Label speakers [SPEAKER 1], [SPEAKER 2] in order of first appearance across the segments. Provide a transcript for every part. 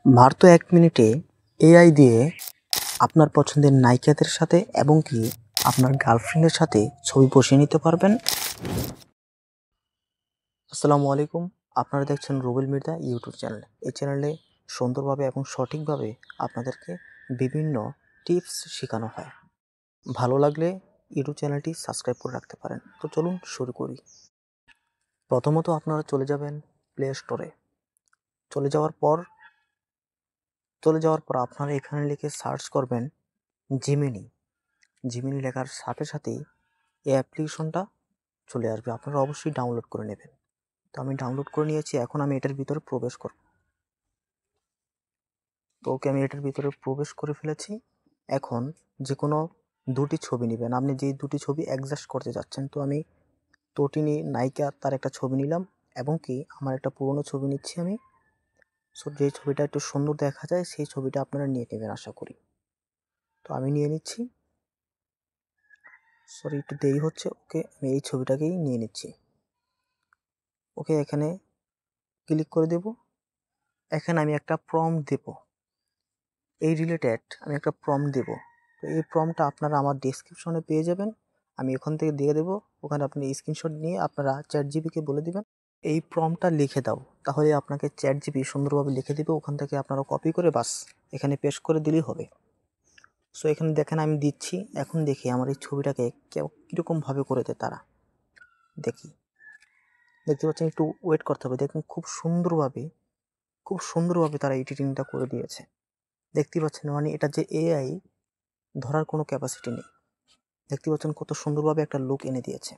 [SPEAKER 1] মাত্র 1 মিনিটে এআই দিয়ে আপনার পছন্দের নায়িকাদের সাথে এবং কি আপনার গার্লফ্রেন্ডের সাথে ছবি বসিয়ে নিতে পারবেন। আসসালামু আলাইকুম, আপনারা দেখছেন রুবেল মির্জা ইউটিউব চ্যানেল। এই চ্যানেলে সুন্দরভাবে এবং সঠিকভাবে আপনাদেরকে বিভিন্ন টিপস শেখানো হয়। ভালো লাগলে ইউটিউব চ্যানেলটি সাবস্ক্রাইব করে রাখতে পারেন। তো চলুন শুরু করি। প্রথমত আপনারা চলে যাবেন প্লে স্টোরে। চলে যাওয়ার পর আপনারা এখানে লিখে সার্চ করবেন জিমিনি। জিমিনি লেখার সাথে সাথেই এই অ্যাপ্লিকেশনটা চলে আসবে, আপনারা অবশ্যই ডাউনলোড করে নেবেন। তো আমি ডাউনলোড করে নিয়েছি, এখন আমি এটার ভিতরে প্রবেশ করব। তো আমি এটার ভিতরে প্রবেশ করে ফেলেছি। এখন যে কোনো দুটি ছবি নেবেন, আপনি যেই দুটি ছবি অ্যাডজাস্ট করতে যাচ্ছেন। তো আমি তটিনী নায়িকা তার একটা ছবি নিলাম এবং কি আমার একটা পুরনো ছবি নিচ্ছি আমি। সো যেই ছবিটা একটু সুন্দর দেখা যায় সেই ছবিটা আপনারা নিয়ে নেবেন আশা করি। তো আমি নিয়ে নিচ্ছি, সরি একটু দেরি হচ্ছে। ওকে, আমি এই ছবিটাকেই নিয়ে নিচ্ছি। ওকে, এখানে ক্লিক করে দেব। এখানে আমি একটা প্রম্পট দেব, এই রিলেটেড আমি একটা প্রম্পট দেব। তো এই প্রম্পটটা আপনারা আমার ডেসক্রিপশনে পেয়ে যাবেন, আমি ওখান থেকে দিয়ে দেবো। ওখানে আপনি স্ক্রিনশট নিয়ে আপনারা চ্যাটজিপিকে বলে দিবেন এই প্রম্পটটা লিখে দাও, তাহলে আপনাকে চ্যাটজিপি সুন্দরভাবে লিখে দিবে। ওখান থেকে আপনারা কপি করে বাস এখানে পেস্ট করে দিলেই হবে। সো এখানে দেখেন আমি দিচ্ছি। এখন দেখি আমার এই ছবিটাকে কীরকমভাবে করে দেয় তারা। দেখতে পাচ্ছেন, একটু ওয়েট করতে হবে। দেখুন খুব সুন্দরভাবে তারা এডিটিংটা করে দিয়েছে। দেখতে পাচ্ছেন, মানে এটা যে এআই ধরার কোনো ক্যাপাসিটি নেই। দেখতে পাচ্ছেন কত সুন্দরভাবে একটা লুক এনে দিয়েছে।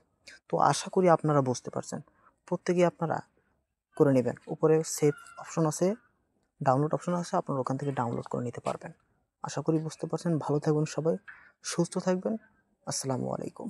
[SPEAKER 1] তো আশা করি আপনারা বুঝতে পারছেন। প্রত্যেকেই আপনারা করে নেবেন। উপরে সেভ অপশন আছে, ডাউনলোড অপশন আছে, আপনারা ওখান থেকে ডাউনলোড করে নিতে পারবেন। আশা করি বুঝতে পারছেন। ভালো থাকবেন সবাই, সুস্থ থাকবেন। আসসালামু আলাইকুম।